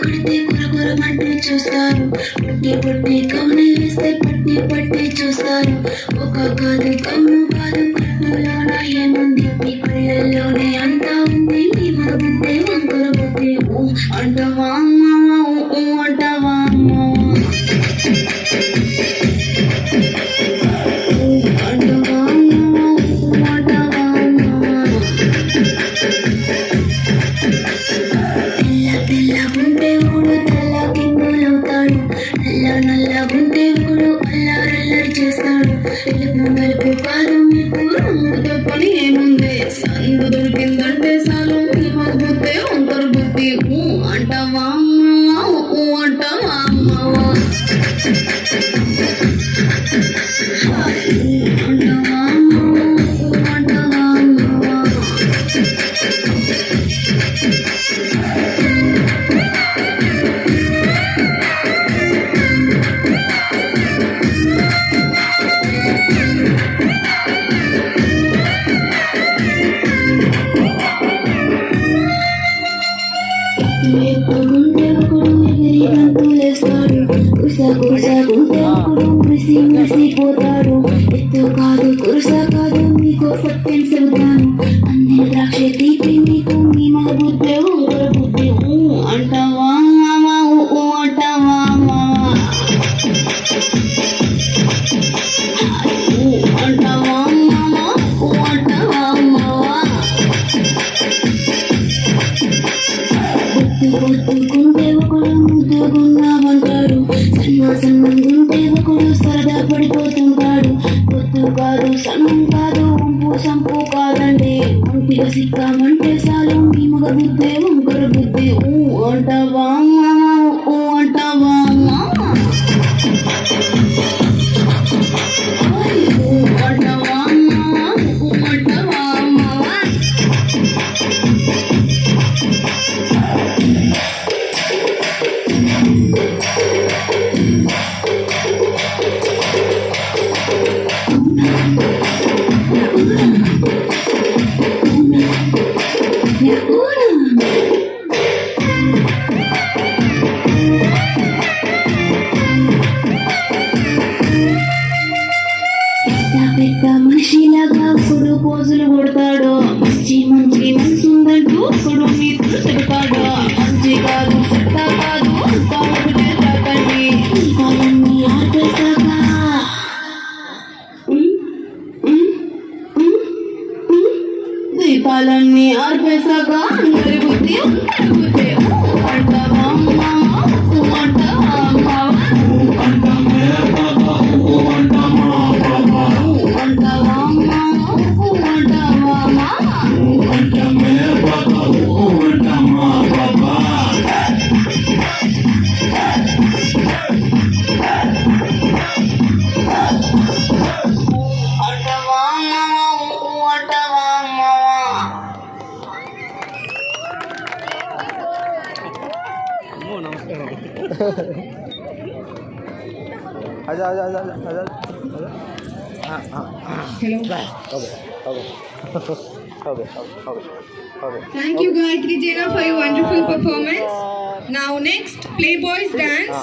కొడితే కొరకొరమంటూ చూస్తారు. పొట్టి కౌని వేస్తే పట్టి చూస్తారు. ఒక కాదు కమ్ము కాదు కట్టులోన ఏముంది, మీ కళ్ళల్లోనే అంతా ఉంది. మీ మగుద్దే వంకర బుద్ధి. అంటవా అంటవా తెల్లగుంటే ఊడు తెల్ల కిందులవుతాడు. నల్లగుంటే ఊడు అల్లారల్లరి చేస్తాడు. తెలుపు కాదు మీకు రంగుతో పని ఏముంది, సందు దొరికిందంటే చాలు మీ మగుద్దే వంకర బుద్ధి. అంటవా అంటవా గుంటే ఒకడు ఎగిరి గంతులేస్తాడు. గుంటే ఒకడు మురిసిపోతాడు. ఎత్తు కాదు కురుస కాదు మీకు సత్యం చెబుతాను. అన్ని ద్రాక్ష తీపి నీకు మీ మగుద్దే వంకర బుద్ధి. అంటవా అంటవా అంటవా పొత్తుకుంటే ఒకడు ముద్దుగున్నామంటాడు. సన్నంగుంటే ఒకడు సరదా పడిపోతుంటాడు. పొత్తు కాదు సన్నం కాదు వంపు సంపు కాదండి. ఒంటిగా సిక్కామంటే చాలు మీ మగ బుద్ధే వంకర బుద్ధి. అంటవా అంటవా పెద్ద మనిషిలాగా ఒకడు పోజులు కొడతాడు. మంచి మనసుందంటూ ఒకడు మీకు చెబుతాడు. మంచి కాదు చెత్త కాదు ఒకటే తాకండి. దీపాలన్నీ ఆపేశాక అందరి బుద్ధి అంటవా आजा Thank you Gayatri Jena for your wonderful performance. Now next, Playboys Dance,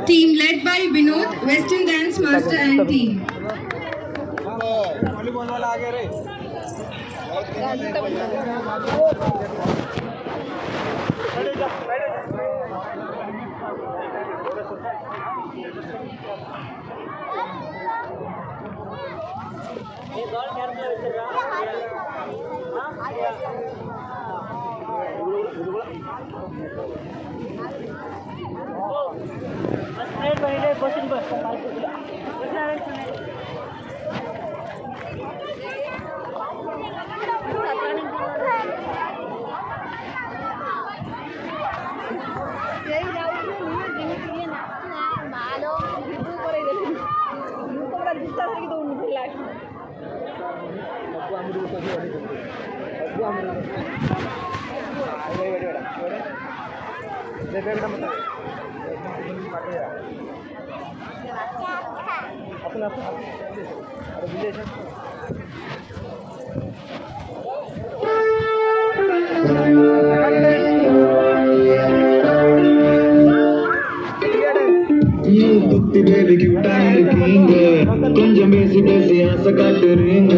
team led by Vinod, Western Dance Master and team. अपना கொஞ்சம் பேசி பேசி ஆசை காட்டுறீங்க,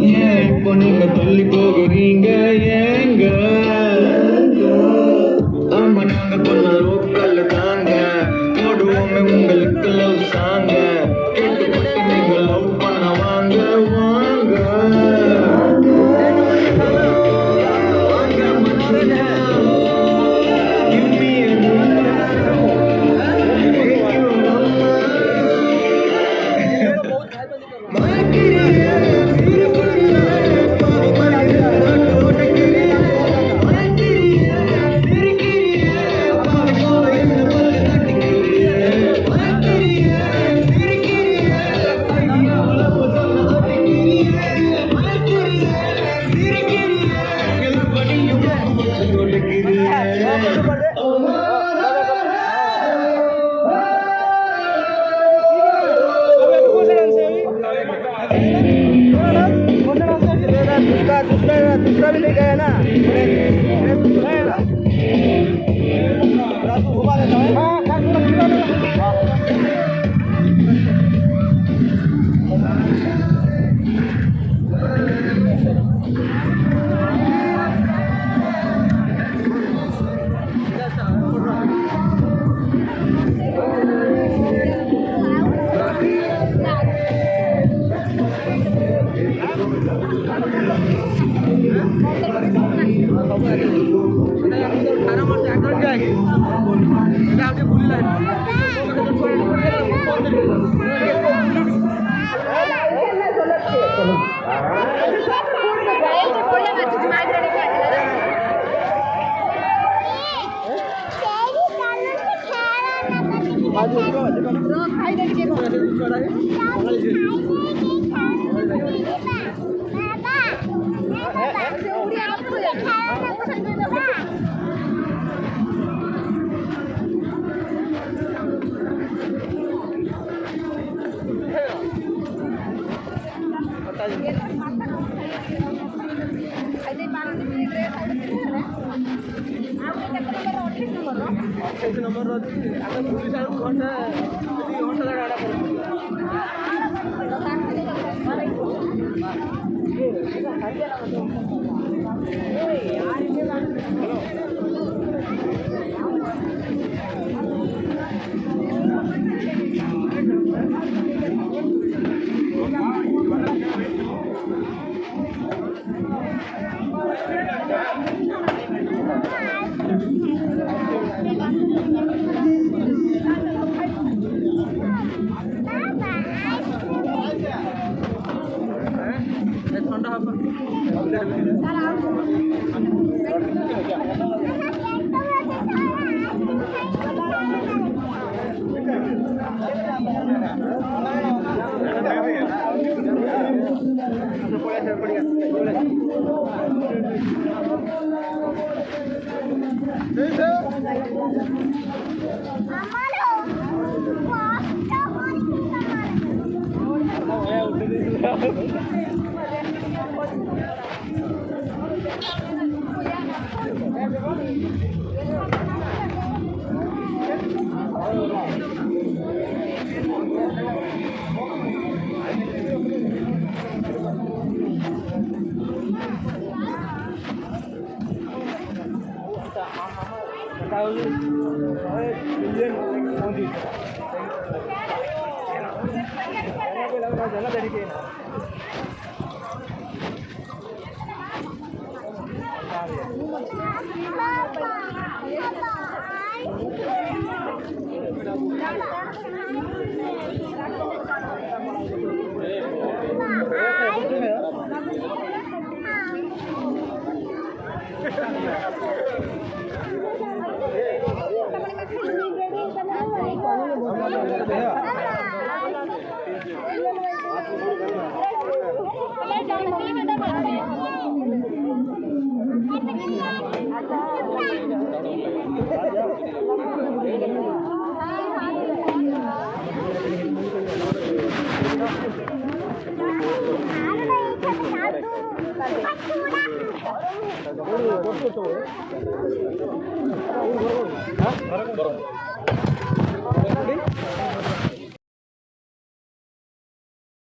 ஏன் இப்போ நீங்க தள்ளி போகிறீங்க ஏங்க? ஆமா நாங்க கொஞ்சம் லோக்கல் தாங்க, போடுவோமே உங்களுக்கு லவ் சாங்க, கேட்டுக்கிட்டு நீங்க லவ் பண்ண வாங்க வாங்க. दूसरा भी लेके आया ना, दूसरा है ना, रात को घुमा देता है। हाँ हाँ